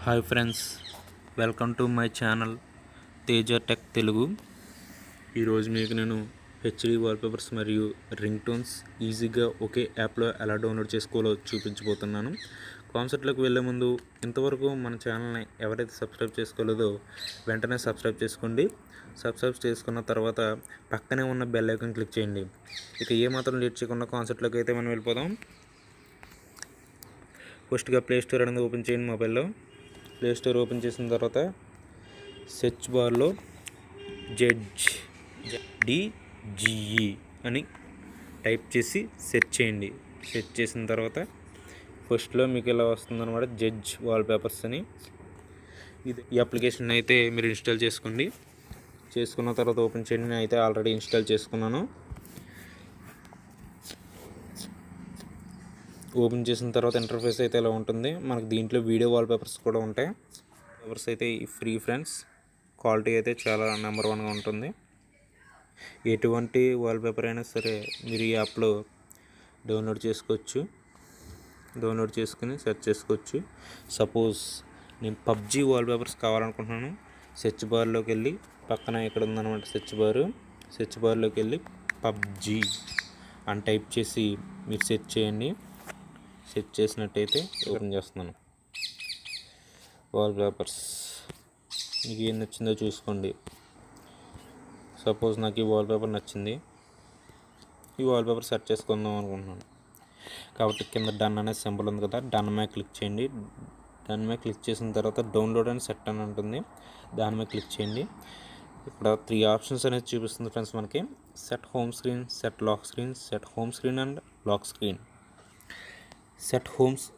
Hi friends, welcome to my channel Teja tech Telugu. ఈరోజు మీకు నేను హెచ్డి వాల్పేపర్స్ మరియు రింగ్ టోన్స్ ఈజీగా ఒకే యాప్లో ఎలా డౌన్లోడ్ చేసుకోవాలో చూపించబోతున్నాను. కాన్సెప్ట్లోకి వెళ్ళే ముందు ఇంతవరకు మన ఛానల్ని ఎవరైతే సబ్స్క్రైబ్ చేసుకోలేదో వెంటనే సబ్స్క్రైబ్ చేసుకోండి. సబ్స్క్రైబ్ చేసుకున్న తర్వాత పక్కనే ఉన్న బెల్ ఐకాన్ క్లిక్ చేయండి. ఇక ఏమాత్రం లేట్ చేయకుండా కాన్సెప్ట్లోకి అయితే మనం వెళ్ళిపోదాం. ఫస్ట్గా ప్లే స్టోర్ అనేది ఓపెన్ చేయండి. మొబైల్లో ప్లే స్టోర్ ఓపెన్ చేసిన తర్వాత సెర్చ్ బార్లో ZDGE అని టైప్ చేసి సెర్చ్ చేయండి. సెర్చ్ చేసిన తర్వాత ఫస్ట్లో మీకు ఇలా వస్తుందన్నమాట, జెడ్జ్ వాల్పేపర్స్ అని. ఈ అప్లికేషన్ అయితే మీరు ఇన్స్టాల్ చేసుకోండి. చేసుకున్న తర్వాత ఓపెన్ చేయండి. నేను అయితే ఆల్రెడీ ఇన్స్టాల్ చేసుకున్నాను. ఓపెన్ చేసిన తర్వాత ఇంటర్ఫేస్ అయితే ఇలా ఉంటుంది. మనకు దీంట్లో వీడియో వాల్పేపర్స్ కూడా ఉంటాయి. పేపర్స్ అయితే ఫ్రీ ఫ్రెండ్స్, క్వాలిటీ అయితే చాలా నెంబర్ 1గా ఉంటుంది. ఎటువంటి వాల్పేపర్ అయినా సరే మీరు ఈ యాప్లో డౌన్లోడ్ చేసుకోవచ్చు. డౌన్లోడ్ చేసుకుని సెర్చ్ చేసుకోవచ్చు. సపోజ్ నేను పబ్జీ వాల్పేపర్స్ కావాలనుకుంటున్నాను. సెర్చ్ బార్లోకి వెళ్ళి పక్కన ఇక్కడ ఉందన్నమాట సెర్చ్ బార్లోకి వెళ్ళి పబ్జీ అని టైప్ చేసి మీరు సెర్చ్ చేయండి. సెట్ చేసినట్టయితే ఓపెన్ చేస్తున్నాను. వాల్పేపర్స్ మీకు ఏం నచ్చిందో చూసుకోండి. సపోజ్ నాకు ఈ వాల్పేపర్ నచ్చింది. ఈ వాల్పేపర్ సెట్ చేసుకుందాం అనుకుంటున్నాను కాబట్టి కింద డన్ అనే సింబల్ ఉంది కదా, డన్ మీద క్లిక్ చేయండి. డన్ మీద క్లిక్ చేసిన తర్వాత డౌన్లోడ్ అని సెట్ అని ఉంటుంది, దాని మీద క్లిక్ చేయండి. ఇక్కడ 3 ఆప్షన్స్ అనేది చూపిస్తుంది ఫ్రెండ్స్ మనకి. Set home screen, set lock screen, set home screen and lock screen. Set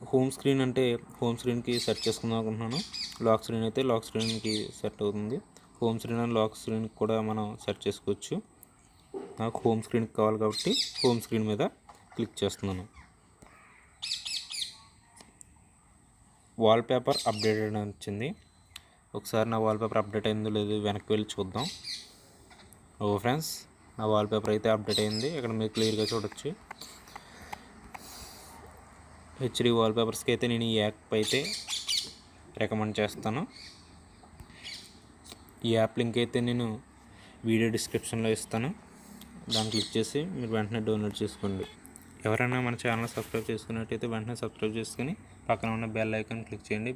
home screen అంటే హోమ్ స్క్రీన్కి సెట్ చేసుకుందాం అనుకుంటున్నాను. లాక్ స్క్రీన్ అయితే లాక్ స్క్రీన్కి సెట్ అవుతుంది. హోమ్ స్క్రీన్ అండ్ లాక్ స్క్రీన్కి కూడా మనం సెట్ చేసుకోవచ్చు. నాకు హోమ్ స్క్రీన్కి కావాలి కాబట్టి హోమ్ స్క్రీన్ మీద క్లిక్ చేస్తున్నాను. వాల్పేపర్ అప్డేటెడ్ అని వచ్చింది. ఒకసారి నా వాల్పేపర్ అప్డేట్ అయిందో లేదో వెనక్కి వెళ్ళి చూద్దాం. ఓ ఫ్రెండ్స్, నా వాల్పేపర్ అయితే అప్డేట్ అయింది. ఇక్కడ మీరు క్లియర్గా చూడొచ్చు. హెచ్డి వాల్పేపర్స్కి అయితే నేను ఈ యాప్ అయితే రికమెండ్ చేస్తాను. ఈ యాప్ లింక్ అయితే నేను వీడియో డిస్క్రిప్షన్లో ఇస్తాను. దాన్ని క్లిక్ చేసి మీరు వెంటనే డౌన్లోడ్ చేసుకోండి. ఎవరైనా మన ఛానల్ సబ్స్క్రైబ్ చేసుకున్నట్టయితే వెంటనే సబ్స్క్రైబ్ చేసుకుని పక్కన ఉన్న బెల్ ఐకాన్ క్లిక్ చేయండి.